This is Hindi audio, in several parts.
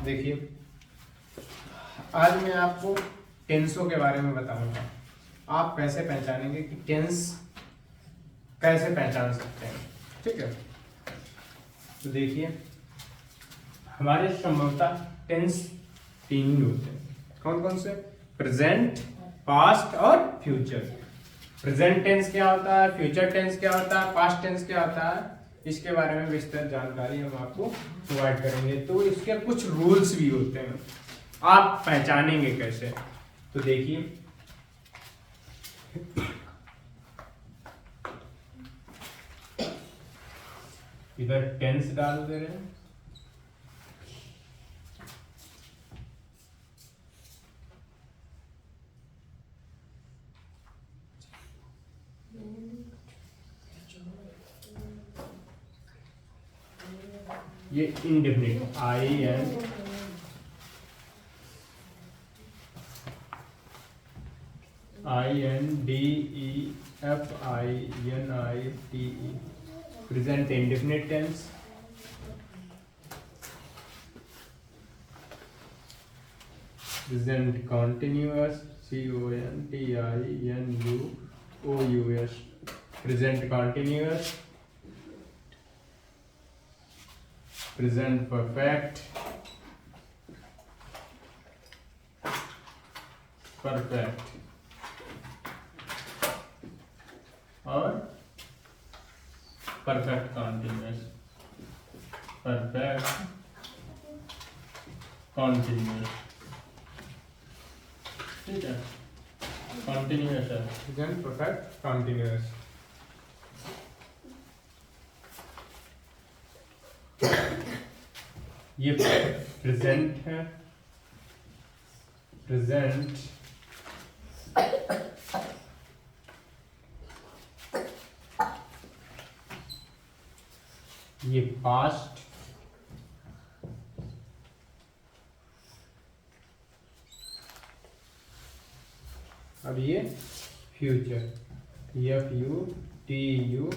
देखिए, आज मैं आपको टेंसों के बारे में बताऊंगा। आप कैसे पहचानेंगे कि टेंस कैसे पहचान सकते हैं, ठीक है। तो देखिए, हमारे संभवतः टेंस तीन ही होते हैं। कौन कौन से? प्रेजेंट, पास्ट और फ्यूचर। प्रेजेंट टेंस क्या होता है, फ्यूचर टेंस क्या होता है, पास्ट टेंस क्या होता है, इसके बारे में विस्तृत जानकारी हम आपको प्रोवाइड करेंगे। तो इसके कुछ रूल्स भी होते हैं, आप पहचानेंगे कैसे। तो देखिए, इधर टेंस डाल दे रहे हैं, ये indefinite INDEFINITE, present indefinite tense, present continuous CONTINUOUS, present continuous, present perfect, और परफेक्ट कॉन्टिन्यूअस, ठीक है। कॉन्टिन्यूअस है, प्रेजेंट परफेक्ट कॉन्टिन्यूअस। ये प्रेजेंट है, प्रेजेंट ये पास्ट, अब ये फ्यूचर, FUTURE,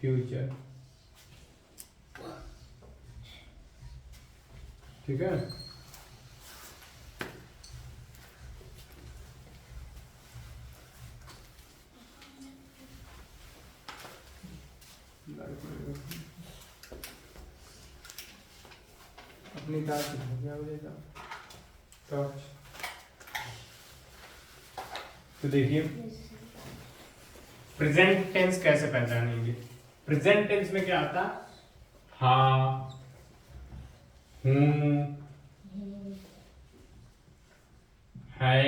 फ्यूचर, ठीक है। अपनी टॉर्च। तो देखिए, प्रेजेंट टेंस कैसे पहचानेंगे। प्रेजेंट टेंस में क्या आता? हाँ, हूँ, है,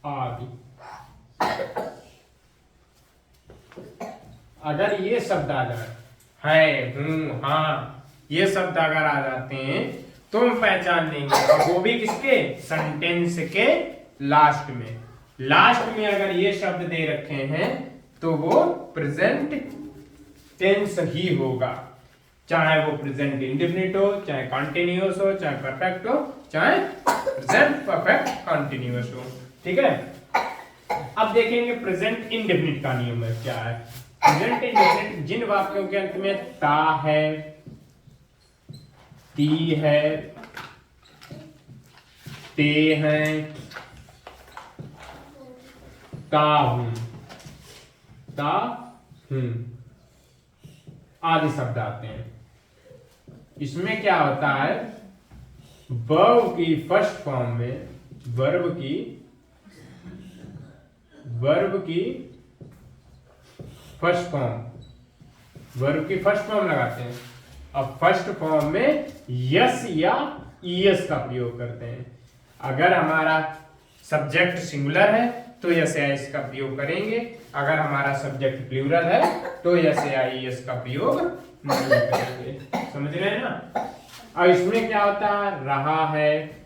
आदि। अगर ये शब्द आ जाए, है, हूँ, हाँ, ये शब्द अगर आ जाते हैं तो हम पहचान लेंगे, वो भी किसके? सेंटेंस के लास्ट में। लास्ट में अगर ये शब्द दे रखे हैं तो वो प्रेजेंट टेंस ही होगा, चाहे वो प्रेजेंट इंडेफिनिट हो, चाहे कॉन्टिन्यूअस हो, चाहे परफेक्ट हो, चाहे प्रेजेंट परफेक्ट कॉन्टिन्यूअस हो, ठीक है। अब देखेंगे प्रेजेंट इंडेफिनिट का नियम है क्या है। प्रेजेंट इंडेफिनिट जिन वाक्यों के अंत में ता है, ती है, ते हैं, ता हूं, आदि शब्द आते हैं। इसमें क्या होता है, वर्ब की फर्स्ट फॉर्म में, वर्ब की फर्स्ट फॉर्म लगाते हैं। अब फर्स्ट फॉर्म में यस या ईएस का प्रयोग करते हैं। अगर हमारा सब्जेक्ट सिंगुलर है तो यस या ईएस का प्रयोग करेंगे, अगर हमारा सब्जेक्ट प्लूरल है तो यस या ईएस का प्रयोग नहीं करेंगे। समझ रहे हैं ना। अब इसमें क्या होता है, रहा है,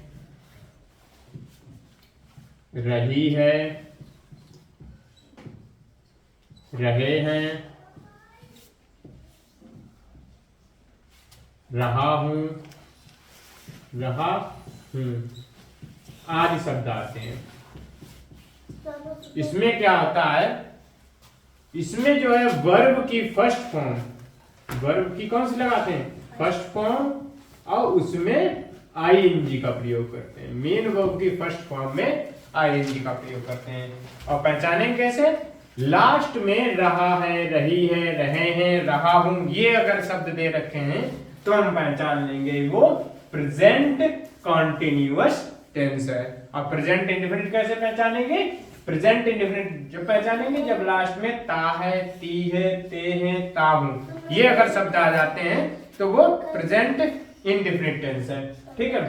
रही है, रहे हैं, रहा हूं, रहा हूं, आदि शब्द आते हैं। इसमें क्या होता है, इसमें जो है वर्ब की फर्स्ट फॉर्म, वर्ब की कौन सी लगाते हैं, फर्स्ट फॉर्म, और उसमें आईएनजी का प्रयोग करते हैं। मेन वर्ब की फर्स्ट फॉर्म में आईएनजी का प्रयोग करते हैं। और पहचानेंगे कैसे, लास्ट में रहा है, रही है, रहे हैं, रहा हूं, ये अगर शब्द दे रखे हैं तो हम पहचान लेंगे वो प्रेजेंट कॉन्टिन्यूअस टेंस है। और प्रेजेंट इंडेफिनिट कैसे पहचानेंगे, प्रेजेंट इंडेफिनिट जब पहचानेंगे जब लास्ट में ता है, ती है, ते है, ता हूं, ये अगर शब्द आ जाते हैं तो वो प्रेजेंट इंडेफिनिट टेंस है। ठीक है।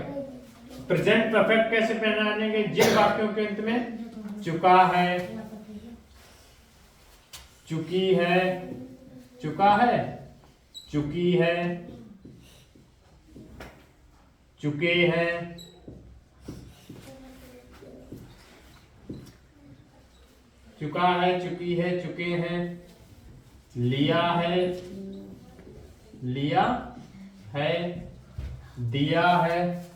प्रेजेंट परफेक्ट कैसे पहचानेंगे, जिन वाक्यों के अंत में चुका है, चुकी है, चुका है, चुकी है, चुके हैं, चुका है, चुकी है, चुके हैं, लिया है, लिया है, दिया है,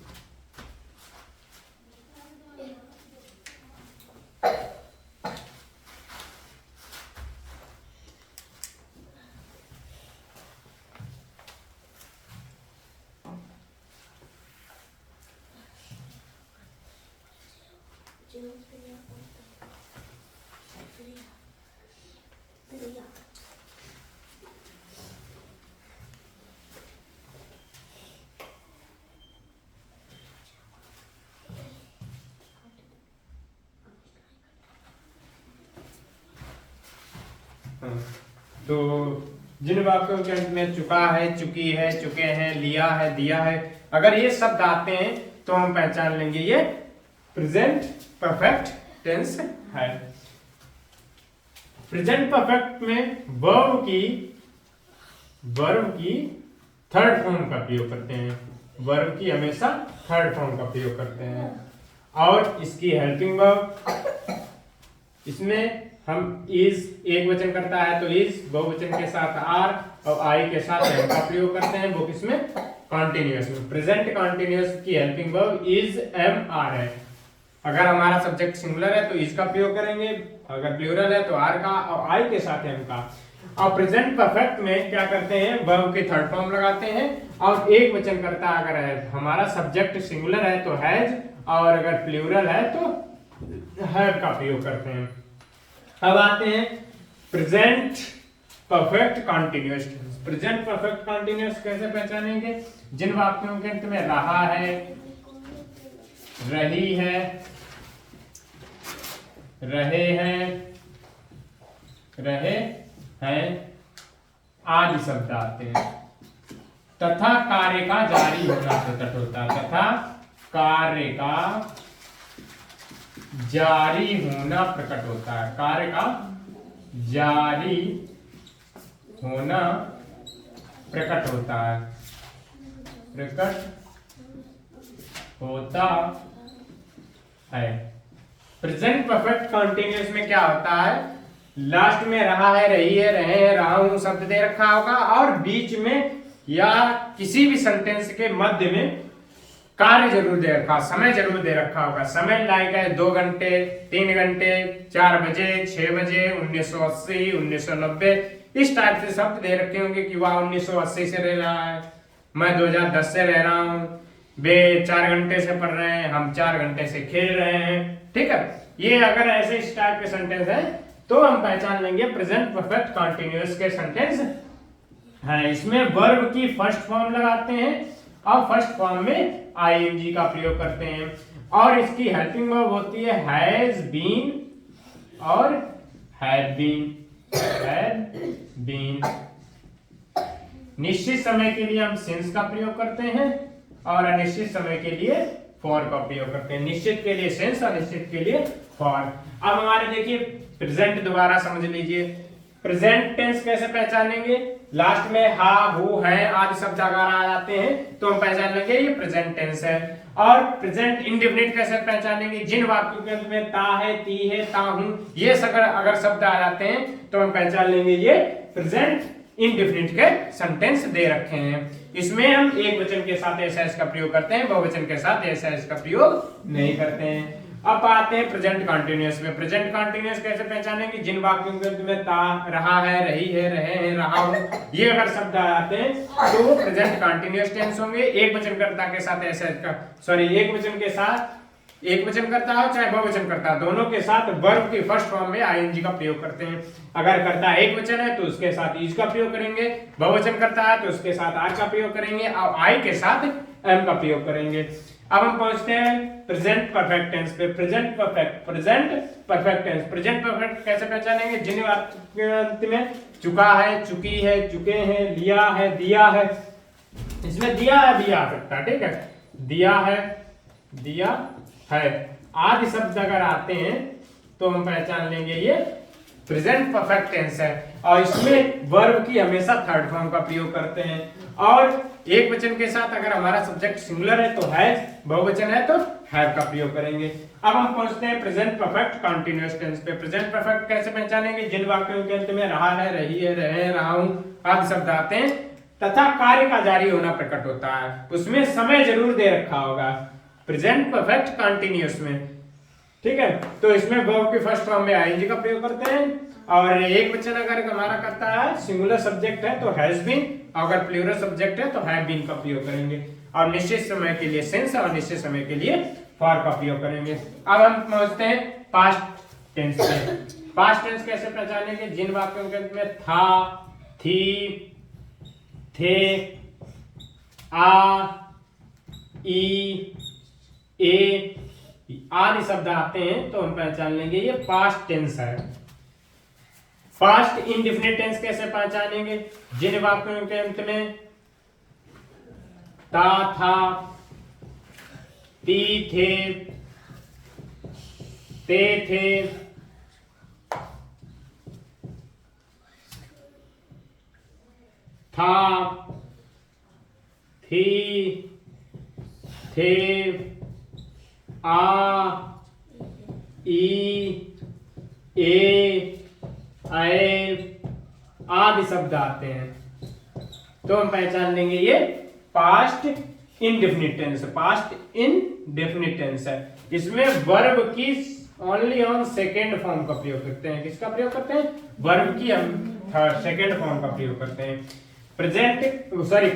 तो जिन वाक्यों के अंत में चुका है, चुकी है, चुके हैं, लिया है, दिया है, अगर ये शब्द आते हैं तो हम पहचान लेंगे ये प्रेजेंट परफेक्ट टेंस है। प्रेजेंट परफेक्ट में वर्ब की थर्ड फॉर्म का प्रयोग करते हैं, वर्ब की हमेशा थर्ड फॉर्म का प्रयोग करते हैं। और इसकी हेल्पिंग वर्ब, इसमें हम इज एक वचन करता है तो इज, बहुवचन के साथ आर और आई के साथ एम का प्रयोग करते हैं, वो किसमें, कॉन्टिन्यूअस में। प्रेजेंट कॉन्टिन्यूअस की helping verb is am are है। अगर हमारा सब्जेक्ट सिंगुलर है तो इज का प्रयोग करेंगे, अगर प्लूरल है तो आर का, और आई के साथ एम का। और प्रेजेंट परफेक्ट में क्या करते हैं, वर्ब की थर्ड फॉर्म लगाते हैं, और एक वचन करता अगर है, हमारा सब्जेक्ट सिंगुलर है तो हैज, और अगर प्लूरल है तो हैव का प्रयोग करते हैं। अब आते हैं present perfect continuous tense. Present perfect continuous कैसे पहचानेंगे, जिन वाक्यों के अंत में रहा है, रही है, रहे हैं, रहे हैं आदि शब्द आते हैं। तथा कार्य का जारी होना प्रकट होता है, तथा कार्य का जारी होना प्रकट होता है, कार्य का जारी होना प्रकट होता है, प्रकट होता है। प्रेजेंट परफेक्ट कॉन्टिन्यूअस में क्या होता है, लास्ट में रहा है, रही है, रहे हैं, रहा हूं शब्द दे रखा होगा, और बीच में या किसी भी सेंटेंस के मध्य में कार्य जरूर दे रखा, समय जरूर दे रखा होगा। समय लाइक है 2 घंटे, 3 घंटे, 4 बजे, 6 बजे, 1980, 1990, इस टाइप से शब्द दे रखे होंगे कि वह 1980 से रह रहा है, मैं 2010 से रह रहा हूँ, वे 4 घंटे से पढ़ रहे हैं, हम 4 घंटे से खेल रहे हैं। ठीक है, ये अगर ऐसे इस टाइप के सेंटेंस है तो हम पहचान लेंगे प्रेजेंट परफेक्ट कॉन्टिन्यूअस के सेंटेंस है। इसमें वर्ब की फर्स्ट फॉर्म लगाते हैं और फर्स्ट फॉर्म में आईएनजी का प्रयोग करते हैं, और इसकी हेल्पिंग वर्ब होती है हैज बीन और हैड बीन, हैड बीन। निश्चित समय के लिए हम सिंस का प्रयोग करते हैं और अनिश्चित समय के लिए फॉर का प्रयोग करते हैं। निश्चित के लिए सिंस और निश्चित के लिए फॉर। अब हमारे देखिए प्रेजेंट दोबारा समझ लीजिए, प्रेजेंट टेंस कैसे पहचानेंगे, लास्ट में हा, हु, है आदि शब्द अगर आ जाते हैं तो हम पहचान लेंगे ये प्रेजेंट टेंस है। और प्रेजेंट इंडेफिनिट कैसे पहचानेंगे, जिन वाक्यों के अंत में ता है, ती है, ता हूं, ये अगर शब्द आ जाते हैं तो हम पहचान लेंगे ये प्रेजेंट इंडेफिनिट के सेंटेंस दे रखे हैं। इसमें हम एक वचन के साथ एस का प्रयोग करते हैं, बहुवचन के साथ एस का प्रयोग नहीं करते हैं। अब आते हैं प्रेजेंट कंटीन्यूअस में। प्रेजेंट कंटीन्यूअस कैसे पहचानेंगे? जिन वाक्यों के अंत में ता, रहा है, रही है, रहे हैं, रहा हूं, ये अगर शब्द आते हैं तो वो प्रेजेंट कंटीन्यूअस टेंस होंगे। एक वचनकर्ता के साथ ऐसे एक वचन के साथ एक वचन करता हो चाहे बहुवचन करता हो, दोनों के साथ वर्ब की फर्स्ट फॉर्म में आईएनजी का प्रयोग करते हैं। अगर करता एक वचन है तो उसके साथ इज का प्रयोग करेंगे, बहुवचन करता है तो उसके साथ आर का प्रयोग करेंगे और आई के साथ एम का प्रयोग करेंगे। अब हम पहुंचते हैं प्रेजेंट परफेक्ट टेंस पे। Present perfect tense. Present perfect कैसे पहचानेंगे? जिन अंत में चुका है, चुकी है, चुके हैं, लिया है, दिया है, इसमें दिया है भी आ सकता है, ठीक है, दिया है, दिया है आदि शब्द अगर आते हैं तो हम पहचान लेंगे ये प्रेजेंट परफेक्ट टेंस है। और इसमें वर्ब की हमेशा थर्ड फॉर्म का प्रयोग करते हैं। और एक वचन के साथ अगर हमारा सब्जेक्ट सिंगुलर है तो हैज, बहुवचन है तो हैव का प्रयोग करेंगे। अब हम पहुंचते हैं प्रेजेंट परफेक्ट कंटीन्यूअस टेंस पे। प्रेजेंट परफेक्ट कैसे पहचानेंगे? जिन वाक्यों के अंत में रहा है, रही है, रहे हैं, रहा हूं आदि शब्द आते हैं तथा कार्य का जारी होना प्रकट होता है, उसमें समय जरूर दे रखा होगा प्रेजेंट परफेक्ट कंटीन्यूअस में, ठीक है। तो इसमें वर्ब की फर्स्ट फॉर्म में आईएनजी का प्रयोग करते हैं। और एक वचन अगर हमारा करता है, सिंगुलर सब्जेक्ट है तो हैज बीन, अगर प्लूरल सब्जेक्ट है तो हैव बीन का प्रयोग करेंगे। और निश्चित समय के लिए सिंस और निश्चित समय के लिए फॉर का प्रयोग करेंगे। अब हम पहुंचते हैं पास्ट टेंस पे। पास्ट टेंस कैसे पहचानेंगे? जिन वाक्यों के अंत में था, थी, थे, आ, ई, ए आदि शब्द आते हैं तो हम पहचान लेंगे ये पास्ट टेंस है। पास्ट इंडेफिनिट टेंस कैसे पहचानेंगे? जिन वाक्यों के अंत में ता, था, ती, थे, ते, थे, था, थी, थे, आ, ई, ए, आदि शब्द आते हैं तो हम पहचान लेंगे ये past indefinite tense. Past indefinite tense है। इसमें वर्ब की ओनली ऑन सेकेंड फॉर्म का प्रयोग करते हैं। किसका प्रयोग करते हैं? वर्ब की हम सेकेंड फॉर्म का प्रयोग करते हैं।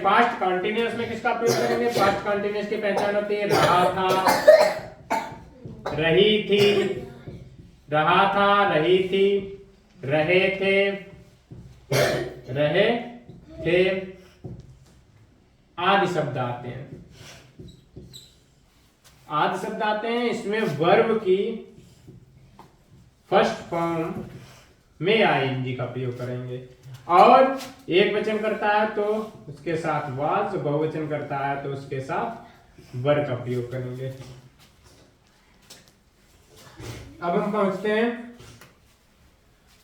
पास्ट कंटीन्यूअस में किसका प्रयोग करेंगे? पास्ट कंटीन्यूअस की पहचान होती है रहा था, रही थी, रहा था, रही थी, रहे थे, रहे थे आदि शब्द आते हैं। आदि शब्द आते हैं, इसमें वर्ब की फर्स्ट फॉर्म में आईएनजी का प्रयोग करेंगे। और एक वचन करता है तो उसके साथ वाज, बहुवचन करता है तो उसके साथ वर का प्रयोग करेंगे। अब हम पहुंचते हैं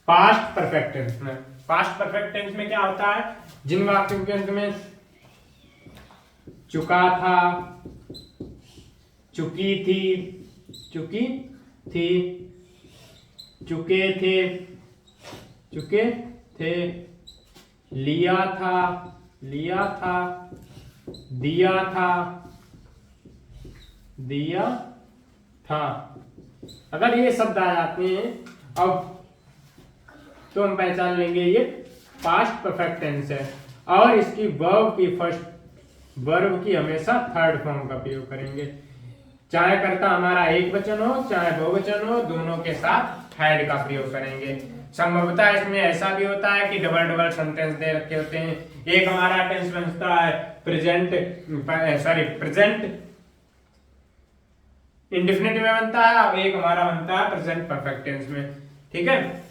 पास्ट परफेक्ट टेंस में। पास्ट परफेक्ट टेंस में क्या होता है? जिन वाक्यों के अंत में चुका था, चुकी थी, चुकी थी, चुके थे, चुके थे, लिया था, लिया था, दिया था, दिया था, अगर ये शब्द आ जाते हैं अब तो हम पहचान लेंगे ये पास्ट परफेक्ट टेंस है। और इसकी वर्ब की फर्स्ट वर्ब की हमेशा थर्ड फॉर्म का प्रयोग करेंगे। चाहे कर्ता हमारा एक वचन हो चाहे बहुवचन हो, दोनों के साथ हैड का प्रयोग करेंगे। संभवतः इसमें ऐसा भी होता है कि डबल डबल सेंटेंस दे रखे होते हैं। एक हमारा टेंस बनता है प्रेजेंट इंडेफिनिट में बनता है और एक हमारा बनता है प्रेजेंट परफेक्ट टेंस में, ठीक है।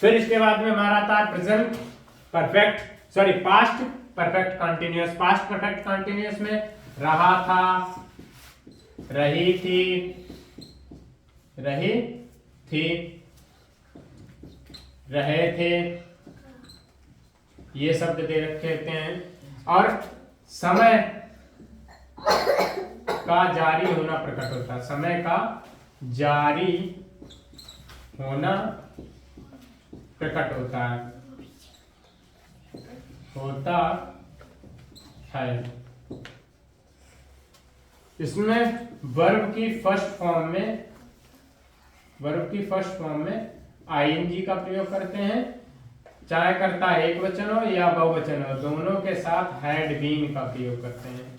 फिर इसके बाद में हमारा आता है past perfect continuous. Past perfect continuous में रहा था, रही थी, रही थी, रहे थे, ये शब्द दे रखे होते हैं। और समय का जारी होना प्रकट होता है। समय का जारी होना प्रकट होता है। इसमें वर्ब की फर्स्ट फॉर्म में वर्ब की फर्स्ट फॉर्म में आईएनजी का प्रयोग करते हैं, चाहे कर्ता एक वचन हो या बहुवचन हो, दोनों के साथ हैड बीन का प्रयोग करते हैं।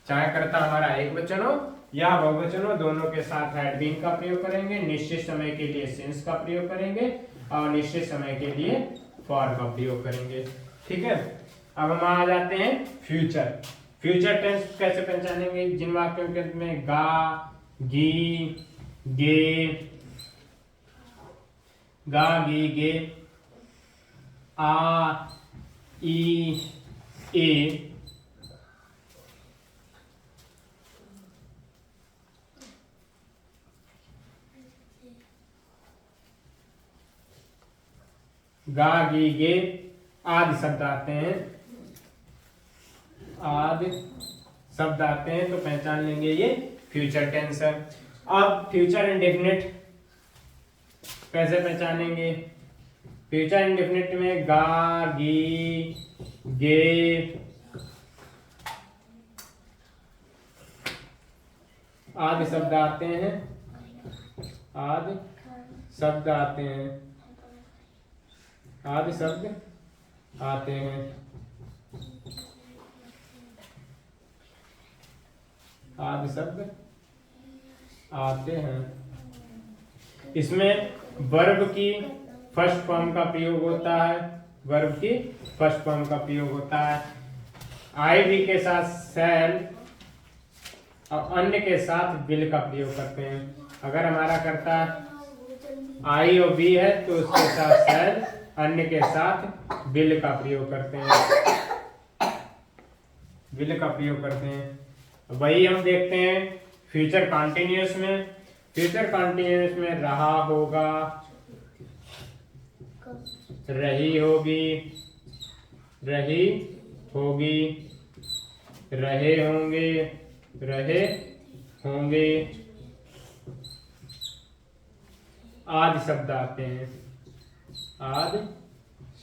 चाहे कर्ता हमारा एक वचन हो या बहुवचन हो, दोनों के साथ हैड बीन का प्रयोग करेंगे। निश्चित समय के लिए सिंस का प्रयोग करेंगे और निश्चित समय के लिए फॉर का प्रयोग करेंगे। ठीक है, अब हम आ जाते हैं फ्यूचर। फ्यूचर टेंस कैसे पहचानेंगे? जिन वाक्यों के अंत में गा, गी, गे, गा, गी, गे, आ, ई, ए, गा, गी, गे आदि शब्द आते हैं, आदि शब्द आते हैं तो पहचान लेंगे ये फ्यूचर टेंस है। अब फ्यूचर इंडेफिनिट कैसे पहचानेंगे? फ्यूचर इंडेफिनिट में गा, गी, गे आदि शब्द आते हैं, आदि शब्द आते हैं, आदि शब्द आते हैं, आदि शब्द आते हैं। इसमें वर्ब की फर्स्ट फॉर्म का प्रयोग होता है, वर्ब की फर्स्ट फॉर्म का प्रयोग होता है। आई भी के साथ शैल और अन्य के साथ विल का प्रयोग करते हैं। अगर हमारा कर्ता आई और बी है तो उसके साथ शैल, अन्य के साथ विल का प्रयोग करते हैं, विल का प्रयोग करते हैं। वही हम देखते हैं फ्यूचर कॉन्टिन्यूअस में। फ्यूचर कॉन्टिन्यूअस में रहा होगा, रही होगी, रही होगी, रहे होंगे, रहे होंगे आदि शब्द आते हैं, आदि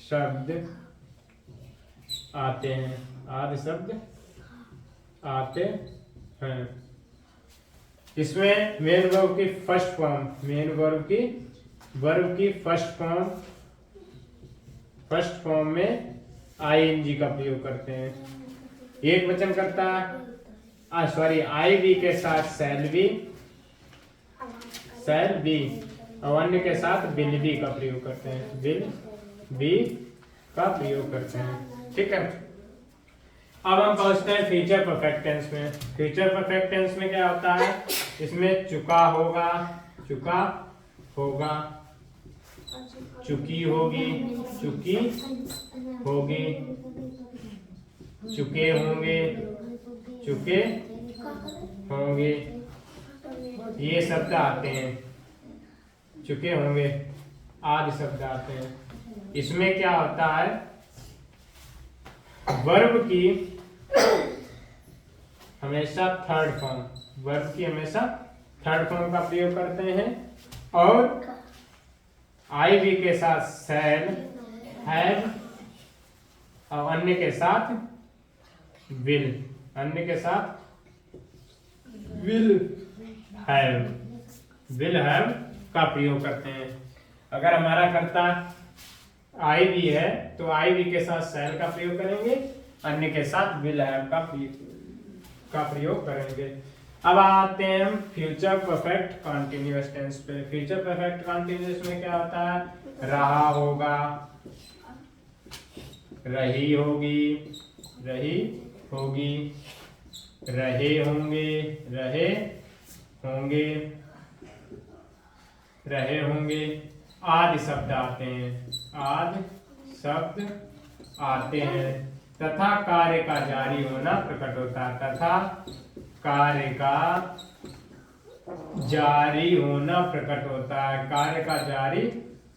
शब्द आते हैं, आदि शब्द आते हैं। इसमें मेन वर्ब की फर्स्ट फॉर्म, मेन वर्ब की फर्स्ट फॉर्म में आईएनजी का प्रयोग करते हैं। एक वचन करता आई बी के साथ शैल बी और अन्य के साथ विल बी का प्रयोग करते हैं, विल बी का प्रयोग करते हैं। ठीक है, अब हम पहुंचते हैं फ्यूचर परफेक्ट टेंस में। फ्यूचर परफेक्ट टेंस में क्या होता है? इसमें चुका होगा, चुका होगा, चुकी होगी, चुकी होगी, चुके होंगे, चुके होंगे, ये शब्द आते हैं, चुके होंगे आदि शब्द आते हैं। इसमें क्या होता है? वर्ब की हमेशा थर्ड फॉर्म, वर्ब की हमेशा थर्ड फॉर्म का प्रयोग करते हैं और आई बी के साथ शैल, हैव और अन्य के साथ विल, अन्य के साथ विल हैव का प्रयोग करते हैं। अगर हमारा कर्ता आई बी है तो आई बी के साथ शैल का प्रयोग करेंगे, अन्य के साथ विल हैव का प्रयोग करेंगे। अब आते हैं हम फ्यूचर परफेक्ट कॉन्टिन्यूअस टेंस पे। फ्यूचर परफेक्ट कॉन्टिन्यूअस में क्या होता है? रहा होगा, रही होगी, रही होगी, रहे होंगे, रहे होंगे, रहे होंगे आदि शब्द आते हैं, आदि शब्द आते हैं। तथा कार्य का जारी होना प्रकट होता है, तथा कार्य का जारी होना प्रकट होता है, कार्य का जारी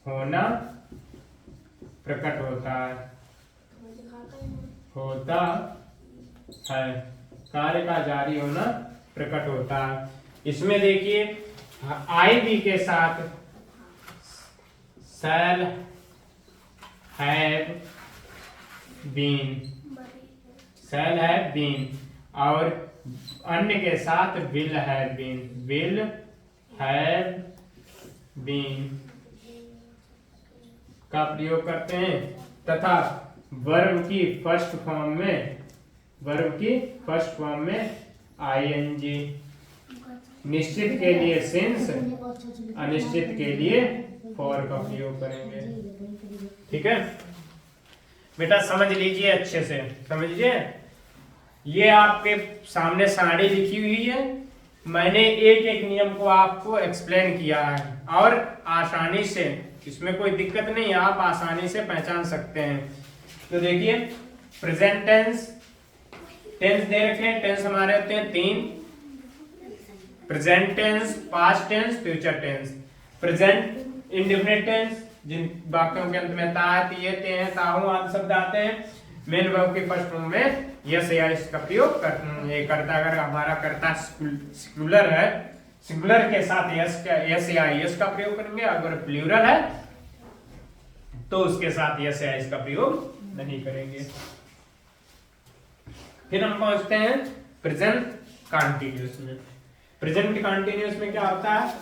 होना प्रकट होता है, होता है, कार्य का जारी होना प्रकट होता है। इसमें देखिए आई बी के साथ shall have been, shall have been और अन्य के साथ will have been, will have been का प्रयोग करते हैं तथा वर्ब की फर्स्ट फॉर्म में आईएनजी, निश्चित के लिए सिंस, अनिश्चित के लिए फॉर का प्रयोग करेंगे। ठीक है बेटा, समझ लीजिए, अच्छे से समझ लीजिए। ये आपके सामने सारणी लिखी हुई है, मैंने एक एक नियम को आपको एक्सप्लेन किया है और आसानी से, इसमें कोई दिक्कत नहीं है, आप आसानी से पहचान सकते हैं। तो देखिए, प्रेजेंट टेंस दे रखे हैं। टेंस हमारे होते हैं 3, present tense, past tense, future tense. Present indefinite tense, जिन वाक्यों के अंत में ता, तिये, ते हैं, ताहू आदि शब्द आते हैं। मेन वर्ब की फर्स्ट फॉर्म में यस या इसका प्रयोग करता। अगर हमारा कर्ता सिंगुलर है, सिंगुलर के साथ यस या यस का प्रयोग करेंगे। अगर प्लूरल है तो उसके साथ यस या इसका प्रयोग नहीं करेंगे। फिर हम पहुंचते हैं प्रेजेंट कंटीन्यूअस में। प्रेजेंट कंटीन्यूअस में क्या होता है?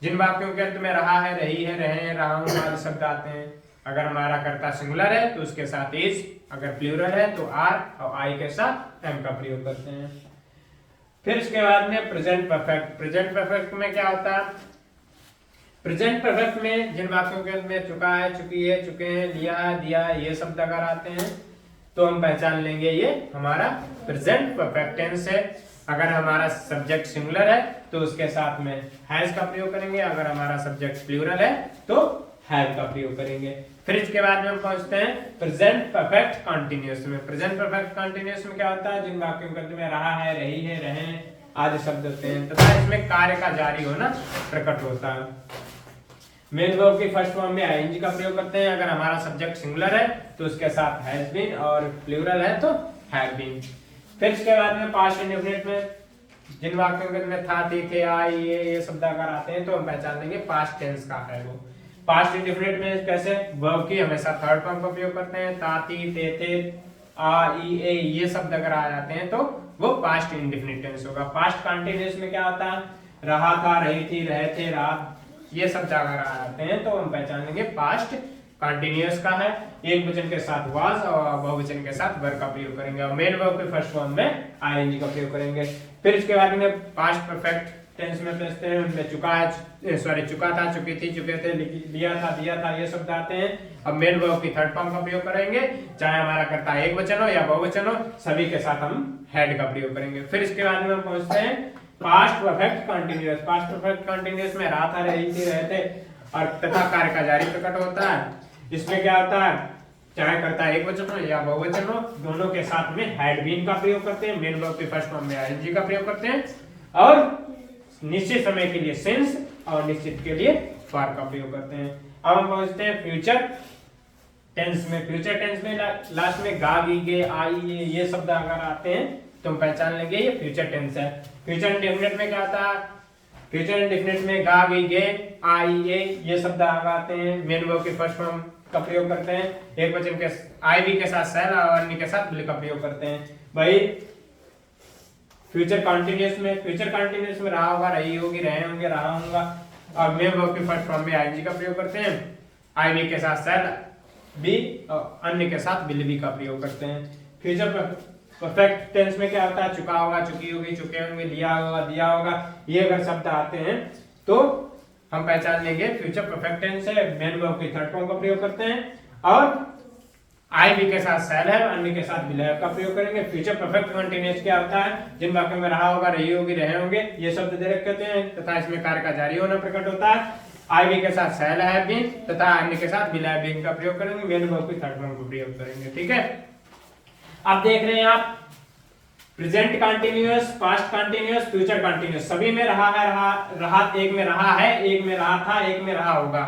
जिन वाक्यों के अंत में रहा है, रही है, रहे हैं, रहा हूं आदि शब्द आते हैं। अगर हमारा कर्ता सिंगुलर है तो उसके साथ इज, अगर प्लूरल है तो आर और आई के साथ एम का प्रयोग करते हैं। फिर इसके बाद में प्रेजेंट परफेक्ट। प्रेजेंट परफेक्ट में क्या होता है? प्रेजेंट परफेक्ट में जिन वाक्यों के अंत में चुका है, चुकी है, चुके हैं, लिया है, दिया है, ये शब्द अगर आते हैं तो हम पहचान लेंगे ये हमारा प्रेजेंट परफेक्ट टेंस है। अगर हमारा सब्जेक्ट सिंगुलर है तो उसके साथ में हैज का प्रयोग करेंगे। अगर हमारा सब्जेक्ट प्लूरल है तो हैव का प्रयोग करेंगे। फिर इसके बाद में हम पहुंचते हैं प्रेजेंट परफेक्ट कंटीन्यूअस में। प्रेजेंट परफेक्ट कंटीन्यूअस में क्या होता है? जिन वाक्यों के अंत में रहा है, रही है, रहे हैं आदि शब्द होते हैं तथा इसमें कार्य का जारी होना प्रकट होता है। मेन वर्ब की फर्स्ट फॉर्म में आईएनजी का प्रयोग करते हैं। अगर हमारा सब्जेक्ट सिंगुलर है तो उसके साथ हैज बीन और प्लूरल है तो हैव बीन। फिर इसके बाद में पास्ट इंडेफिनिट में जिन वाक्यों के अंत में था, थी, थे, आई, ये शब्द अगर आते हैं तो हम पहचान लेंगे पास्ट टेंस का है वो। पास्ट इंडेफिनिट में कैसे? वर्ब की हमेशा थर्ड फॉर्म का प्रयोग करते हैं। ता, ती, ते, थे, आ, ई, ए, ये शब्द अगर आ जाते हैं तो वो पास्ट इंडेफिनिट टेंस होगा। पास्ट कंटीन्यूअस में क्या होता है? रहा था, रही थी, रहे थे, रहा, ये शब्द अगर आ जाते हैं तो हम पहचान लेंगे पास्ट कंटीन्यूअस का है। एक वचन के साथ वाज और बहुवचन के साथ वर का प्रयोग करेंगे और मेन वर्ब के फर्स्ट फॉर्म में आईएनजी का प्रयोग करेंगे। फिर इसके बाद में पास्ट परफेक्ट टेंस में पहुंचते हैं। उनमें चुका है, सॉरी चुका था, चुकी थी, चुके थे, लिया था, दिया था, ये शब्द आते हैं। अब मेन वर्ब की थर्ड फॉर्म का प्रयोग करेंगे, चाहे हमारा कर्ता एक वचन हो या बहुवचन हो, सभी के साथ हम हैड का प्रयोग करेंगे। फिर इसके बाद में हम पहुंचते हैं past perfect continuous. Past perfect continuous में रहा था, रही थी, रहे थे और तथा कार्य का जारी प्रकट होता है। इसमें क्या होता है? चाहे कर्ता एक वचन हो या बहुवचन हो, दोनों के साथ में हैड बीन का प्रयोग करते हैं। मेन वर्ब के फर्स्ट फॉर्म में आईएनजी का प्रयोग करते हैं और निश्चित समय के लिए सिंस और निश्चित के लिए फॉर का प्रयोग करते हैं। अब हम पहुंचते हैं फ्यूचर टेंस में। फ्यूचर टेंस में लास्ट में गा, गी, गे, आई, ये शब्द अगर आते हैं तो हम पहचान लेंगे ये फ्यूचर टेंस है। फ्यूचर इंडेफिनिट में क्या आता है? फ्यूचर इंडेफिनिट में गा, गी, गे, आई, ये शब्द आते हैं। मेन वर्ब के फर्स्ट फॉर्म का प्रयोग करते हैं। एक वचन के आई भी के साथ शैल और अन्य के साथ विल का प्रयोग करते हैं। भाई फ्यूचर कंटीन्यूअस में रहा होगा, रही होगी, रहे होंगे, रहा होगा और मेन वर्ब के फर्स्ट फॉर्म में आईएनजी का प्रयोग करते हैं। आई भी के साथ शैल भी और अन्य के साथ विल भी का प्रयोग करते हैं। फ्यूचर परफेक्ट टेंस में क्या होता है? चुका होगा, चुकी होगी, चुके होंगे, लिया होगा, दिया होगा, ये अगर शब्द आते हैं तो हम पहचान लेंगे फ्यूचर परफेक्ट टेंस है। मेन वर्ब की थर्ड फॉर्म का प्रयोग करते हैं और आई भी के साथ शैल है, अन्य के साथ विल का प्रयोग करेंगे। फ्यूचर परफेक्ट कंटीन्यूअस क्या होता है? जिन वाक्यों में रहा होगा, रही होगी, रहे होंगे, ये शब्द दे रखे होते हैं तथा इसमें कार्य का जारी होना प्रकट होता है। आई भी के साथ शैल है बीन तथा अन्य के साथ विल है बीन का प्रयोग करेंगे। मेन वर्ब की थर्ड फॉर्म का प्रयोग करेंगे। ठीक है, अब देख रहे हैं आप present continuous, past continuous, future continuous, सभी में रहा है, रहा एक में रहा है, एक में रहा था, एक में रहा होगा।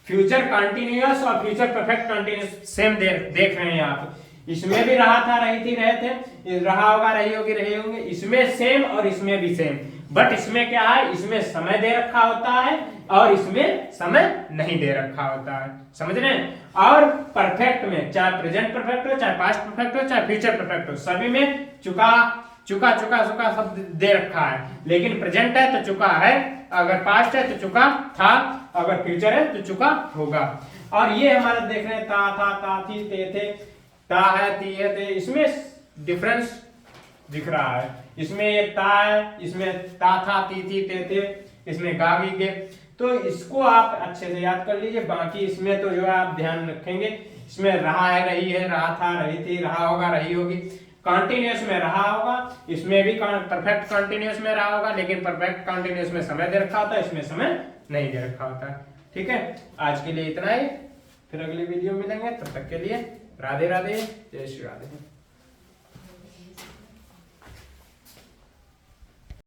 फ्यूचर कंटीन्यूअस और फ्यूचर परफेक्ट कंटीन्यूअस सेम देख रहे हैं आप। इसमें भी रहा था, रही थी, रहे थे, रहा होगा, रही होगी, रहे होंगे, इसमें सेम और इसमें भी सेम। बट इसमें क्या है? इसमें समय दे रखा होता है और इसमें समय नहीं दे रखा होता है। समझ रहे हैं? और परफेक्ट में चाहे प्रेजेंट परफेक्ट हो, चाहे पास्ट परफेक्ट हो, चाहे फ्यूचर परफेक्ट हो, सभी में चुका, चुका चुका चुका सब दे रखा है, लेकिन प्रेजेंट है तो चुका है, अगर पास्ट है तो चुका था, अगर फ्यूचर है तो चुका होगा। और ये हमारा देख रहे हैं था थी थे, ता है ती है थे, इसमें डिफरेंस दिख रहा है। इसमें ये ता है, इसमें ता था ती थी थे, इसमें गा गी गे। तो इसको आप अच्छे से याद कर लीजिए। बाकी इसमें तो जो है आप ध्यान रखेंगे, इसमें रहा है, रही है, रहा था, रही थी, रहा होगा, रही होगी। कॉन्टिन्यूअस में रहा होगा, इसमें भी परफेक्ट कॉन्टिन्यूअस में रहा होगा, लेकिन परफेक्ट कॉन्टिन्यूअस में समय दे रखा होता है, इसमें समय नहीं दे रखा होता है। ठीक है, आज के लिए इतना ही, फिर अगली वीडियो मिलेंगे, तब तक के लिए राधे राधे, जय श्री राधे।